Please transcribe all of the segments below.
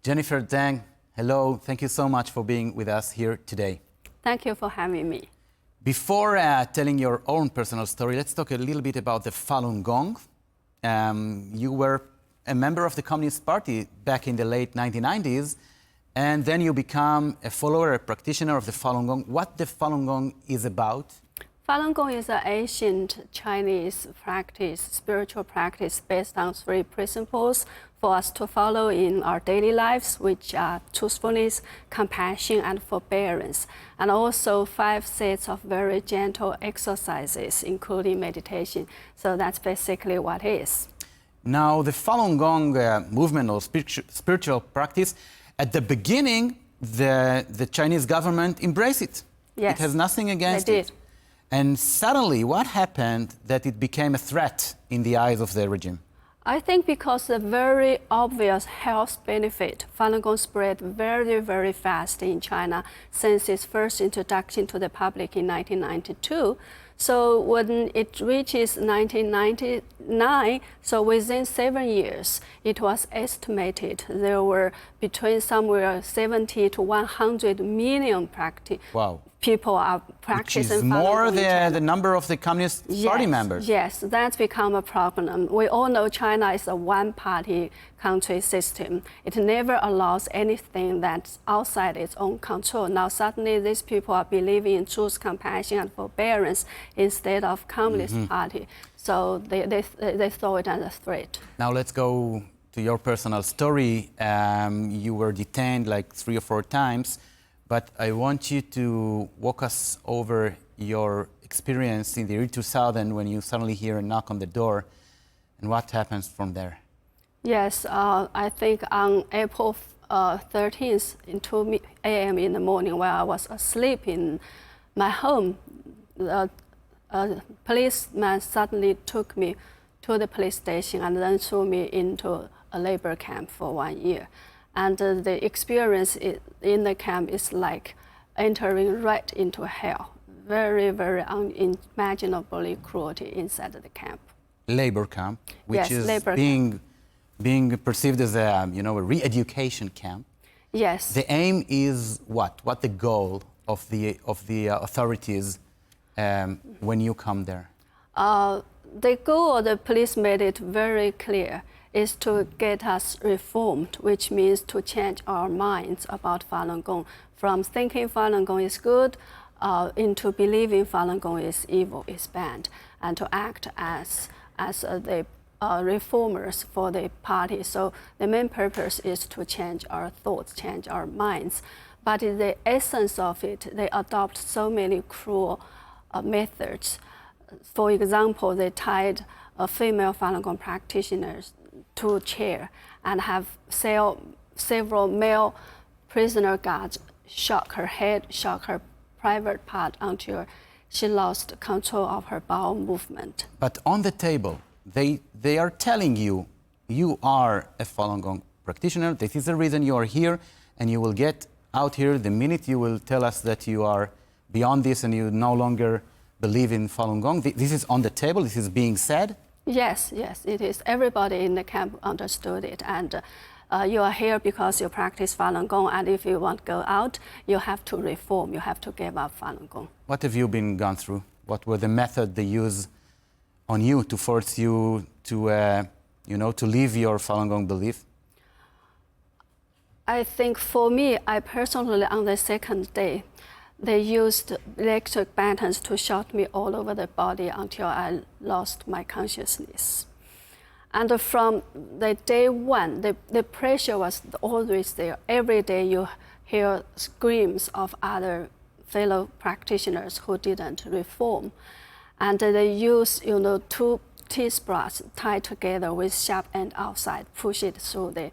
G'nifer, Deng, hello. Thank you so much for being with us here today. Thank you for having me. Before telling your own personal story, let's talk a little bit about the Falun Gong. You were a member of the Communist Party back in the late 1990s, and then you become a follower, a practitioner of the Falun Gong. What the Falun Gong is about? Falun Gong is an ancient Chinese practice, spiritual practice based on 3 principles for us to follow in our daily lives, which are truthfulness, compassion, and forbearance, and also 5 sets of very gentle exercises, including meditation. So that's basically what it is. Now, the Falun Gong movement or spiritual practice, at the beginning, the Chinese government embraced it. Yes, it has nothing against they it. did. And suddenly, what happened that it became a threat in the eyes of the regime? I think because the very obvious health benefit, Falun Gong spread very, very fast in China since its first introduction to the public in 1992. So when it reaches 1999, so within 7 years, it was estimated there were between somewhere 70 to 100 million Wow. people are practicing Which is more than the number of the Communist Party members. Yes, that's become a problem. We all know China is a one-party country system. It never allows anything that's outside its own control. Now suddenly these people are believing in truth, compassion, and forbearance instead of Communist Party. So they saw it as a threat. Now let's go to your personal story. You were detained like 3 or 4 times. But I want you to walk us over your experience in the year 2000 when you suddenly hear a knock on the door, and what happens from there. Yes, I think on April 13th, in 2 a.m. in the morning, while I was asleep in my home, a policeman suddenly took me to the police station and then threw me into a labor camp for 1 year. And the experience in the camp is like entering right into hell. Very, very unimaginably cruelty inside the camp. Labor camp, which yes, is being perceived as a a re-education camp. Yes. The aim is what? What the goal of the authorities when you come there? The goal of the police made it very clear is to get us reformed, which means to change our minds about Falun Gong, from thinking Falun Gong is good into believing Falun Gong is evil, is bad, and to act as the reformers for the party. So the main purpose is to change our thoughts, change our minds. But in the essence of it, they adopt so many cruel methods. For example, they tied a female Falun Gong practitioners to a chair and have several male prisoner guards shock her head, shock her private part until she lost control of her bowel movement. But on the table, they are telling you, you are a Falun Gong practitioner, this is the reason you are here, and you will get out here the minute you will tell us that you are beyond this and you no longer believe in Falun Gong. This is on the table, this is being said? Yes, yes, it is. Everybody in the camp understood it. And you are here because you practice Falun Gong, and if you want to go out, you have to reform, you have to give up Falun Gong. What have you been gone through? What were the methods they used on you to force you to, to leave your Falun Gong belief? I think for me, I personally, on the second day, they used electric batons to shock me all over the body until I lost my consciousness. And from the day 1, the pressure was always there. Every day you hear screams of other fellow practitioners who didn't reform. And they use, 2 T-sprays tied together with sharp end outside, push it through the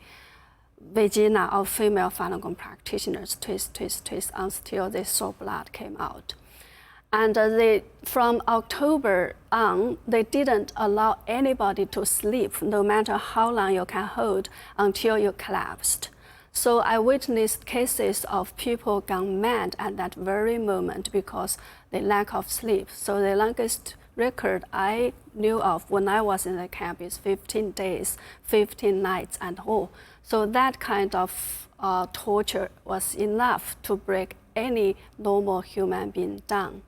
vagina of female Falun Gong practitioners, twist until they saw blood came out. And from October on, they didn't allow anybody to sleep, no matter how long you can hold, until you collapsed. So I witnessed cases of people gone mad at that very moment because the lack of sleep. So the longest record I knew of when I was in the camp is 15 days, 15 nights and all. So that kind of torture was enough to break any normal human being down.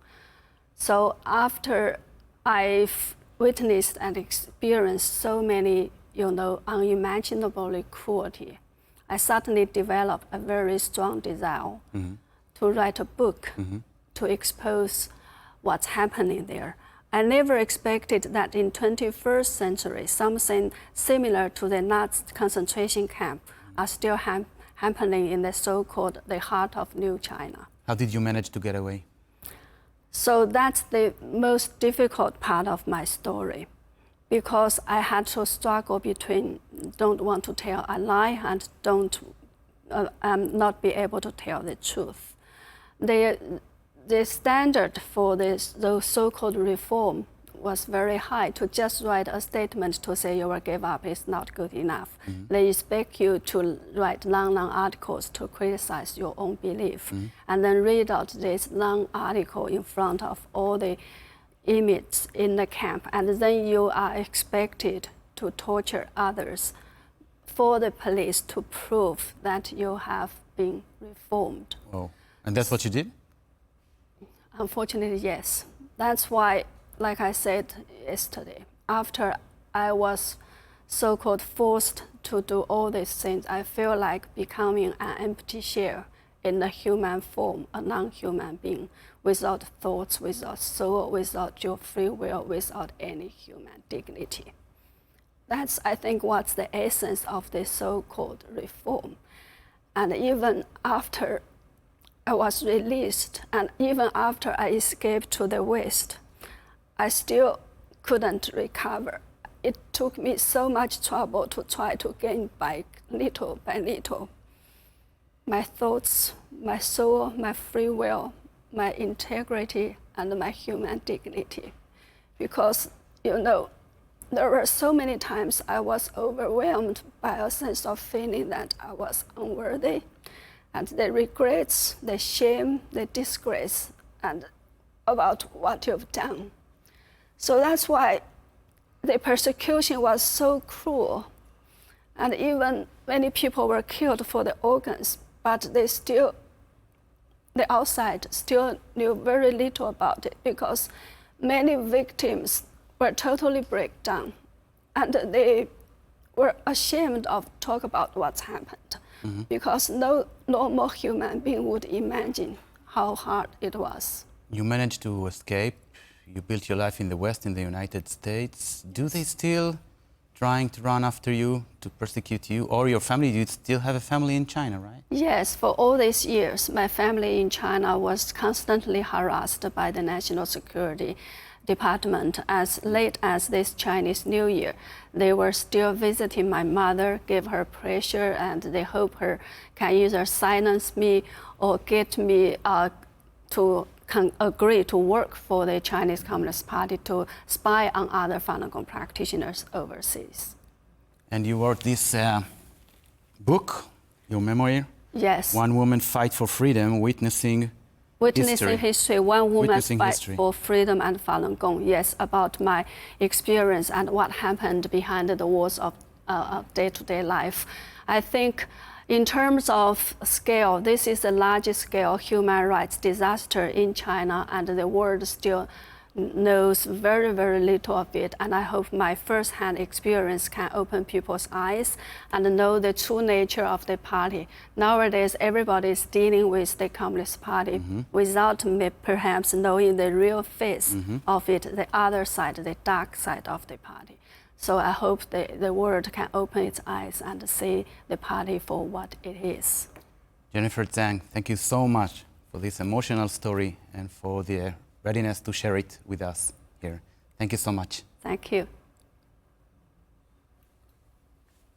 So after I've witnessed and experienced so many, unimaginable cruelty, I suddenly developed a very strong desire to write a book to expose what's happening there. I never expected that in 21st century, something similar to the Nazi concentration camp are still happening in the so-called the heart of New China. How did you manage to get away? So that's the most difficult part of my story, because I had to struggle between don't want to tell a lie and not be able to tell the truth. The standard for those so-called reform was very high. To just write a statement to say you will give up is not good enough. They expect you to write long articles to criticize your own belief, and then read out this long article in front of all the inmates in the camp, and then you are expected to torture others for the police to prove that you have been reformed. Oh, and that's what you did? Unfortunately, yes. That's why, like I said yesterday, after I was so-called forced to do all these things, I feel like becoming an empty shell in the human form, a non-human being, without thoughts, without soul, without your free will, without any human dignity. That's, I think, what's the essence of this so-called reform. And even after I was released, and even after I escaped to the West, I still couldn't recover. It took me so much trouble to try to gain back little by little my thoughts, my soul, my free will, my integrity, and my human dignity. Because, there were so many times I was overwhelmed by a sense of feeling that I was unworthy, and the regrets, the shame, the disgrace, and about what you've done. So that's why the persecution was so cruel. And even many people were killed for the organs, but the outside still knew very little about it, because many victims were totally break down, and they were ashamed of talk about what's happened, because no normal human being would imagine how hard it was. You managed to escape. You built your life in the West, in the United States. Do they still trying to run after you, to persecute you, or your family? You still have a family in China, right? Yes, for all these years, my family in China was constantly harassed by the National Security Department. As late as this Chinese New Year, they were still visiting my mother, give her pressure, and they hope her can either silence me or get me to agree to work for the Chinese Communist Party to spy on other Falun Gong practitioners overseas. And you wrote this book, your memoir? Yes. One Woman Fight for Freedom, Witnessing History, One Woman Fight for Freedom and Falun Gong. Yes, about my experience and what happened behind the walls of day-to-day life. I think in terms of scale, this is the largest scale human rights disaster in China, and the world still knows very, very little of it. And I hope my first-hand experience can open people's eyes and know the true nature of the party. Nowadays, everybody is dealing with the Communist Party without perhaps knowing the real face of it, the other side, the dark side of the party. So I hope the world can open its eyes and see the party for what it is. Jenifer Zhang, thank you so much for this emotional story and for the readiness to share it with us here. Thank you so much. Thank you.